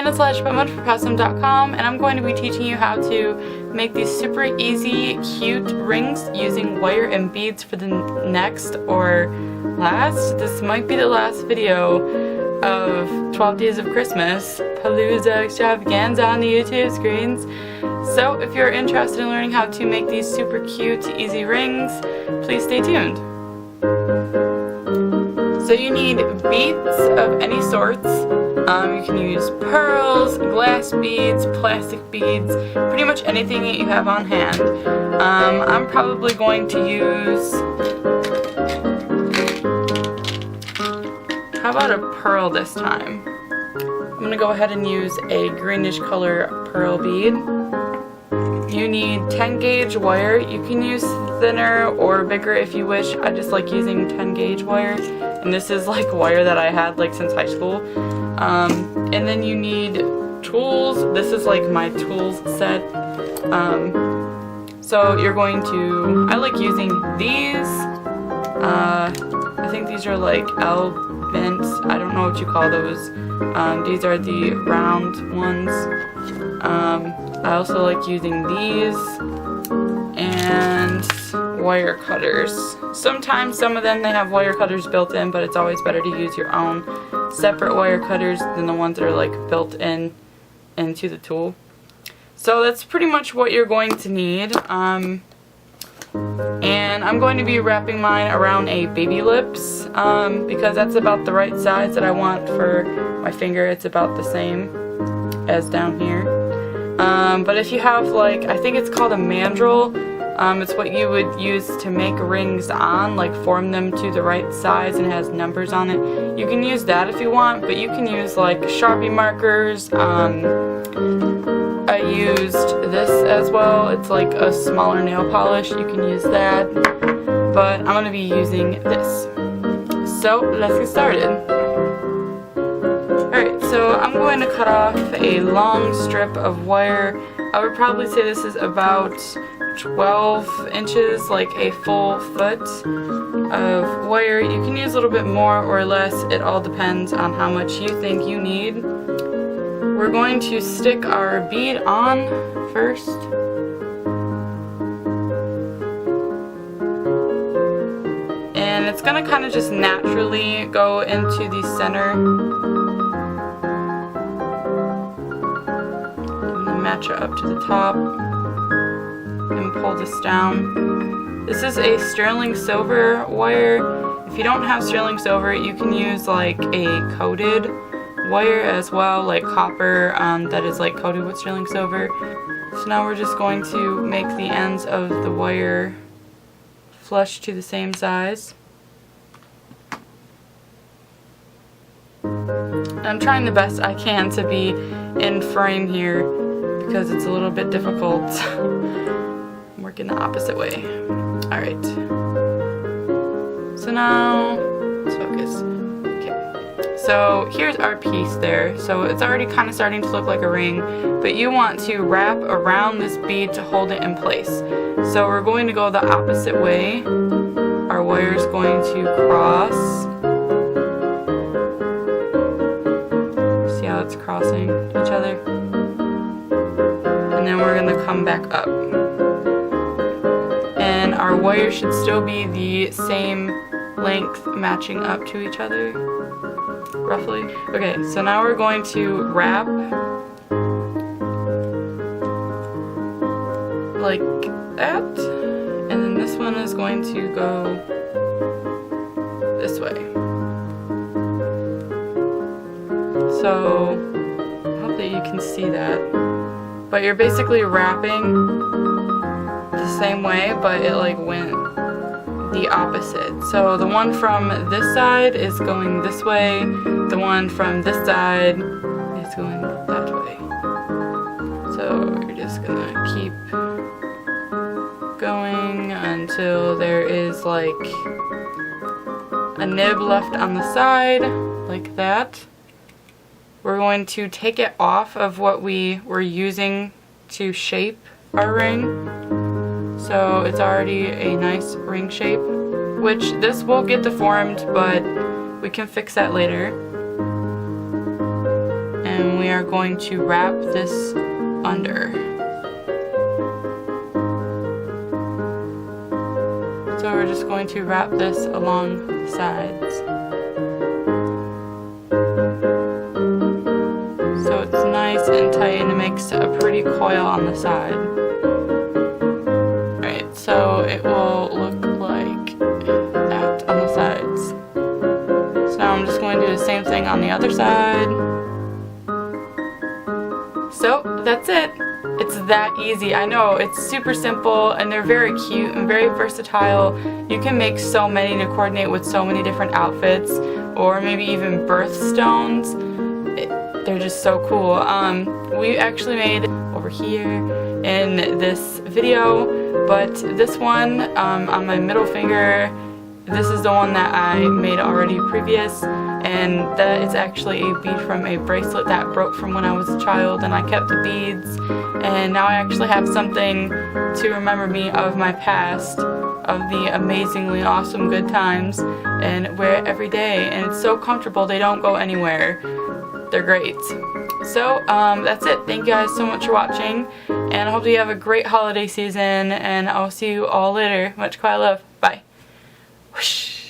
Anna/buttonmuchforcustom.com, and I'm going to be teaching you how to make these super easy, cute rings using wire and beads for the next or last. This might be the last video of 12 Days of Christmas Palooza extravaganza on the YouTube screens. So if you're interested in learning how to make these super cute, easy rings, please stay tuned. So you need beads of any sorts. You can use pearls, glass beads, plastic beads, pretty much anything that you have on hand. I'm probably going to use, how about a pearl this time? I'm going to go ahead and use a greenish color pearl bead. You need 10 gauge wire. You can use thinner or bigger if you wish. I just like using 10 gauge wire, and this is like wire that I had like since high school. And then you need tools. This is like my tools set. So you're going to, I like using these. I think these are like L-bents. I don't know what you call those. These are the round ones. I also like using these and wire cutters. Sometimes some of them they have wire cutters built in, but it's always better to use your own separate wire cutters than the ones that are like built in into the tool. So that's pretty much what you're going to need. And I'm going to be wrapping mine around a baby lips because that's about the right size that I want for my finger. It's about the same as down here. But if you have like, I think it's called a mandrel, it's what you would use to make rings on, like form them to the right size and has numbers on it. You can use that if you want, but you can use like Sharpie markers. I used this as well. It's like a smaller nail polish. You can use that, but I'm going to be using this. So let's get started. Alright, so I'm going to cut off a long strip of wire. I would probably say this is about 12 inches, like a full foot of wire. You can use a little bit more or less. It all depends on how much you think you need. We're going to stick our bead on first. And it's going to kind of just naturally go into the center. Match it up to the top and pull this down. This is a sterling silver wire. If you don't have sterling silver, you can use like a coated wire as well, like copper that is like coated with sterling silver. So now we're just going to make the ends of the wire flush to the same size. I'm trying the best I can to be in frame here, because it's a little bit difficult. I'm working the opposite way. Alright. So now, let's focus. Okay. So here's our piece there. So it's already kind of starting to look like a ring, but you want to wrap around this bead to hold it in place. So we're going to go the opposite way. Our wire is going to cross. See how it's crossing each other? And then we're going to come back up. And our wire should still be the same length, matching up to each other, roughly. Okay, so now we're going to wrap like that. And then this one is going to go this way. So, I hope that you can see that. But you're basically wrapping the same way, but it like went the opposite. So the one from this side is going this way, the one from this side is going that way. So you're just gonna keep going until there is like a nib left on the side, like that. We're going to take it off of what we were using to shape our ring. So it's already a nice ring shape, which this will get deformed, but we can fix that later. and we are going to wrap this under. So we're just going to wrap this along the sides. So it's nice and tight and it makes a pretty coil on the side. Alright, so it will look like that on the sides. So now I'm just going to do the same thing on the other side. So that's it. It's that easy. I know, it's super simple and they're very cute and very versatile. You can make so many to coordinate with so many different outfits or maybe even birthstones. They're just so cool. We actually made over here in this video, but this one on my middle finger, this is the one that I made already previous, and that is actually a bead from a bracelet that broke from when I was a child, and I kept the beads, and now I actually have something to remember me of my past, of the amazingly awesome good times, and wear it every day, and it's so comfortable, they don't go anywhere. They're great. So that's it. Thank you guys so much for watching, and I hope you have a great holiday season, and I'll see you all later. Much quiet love. Bye. Whoosh.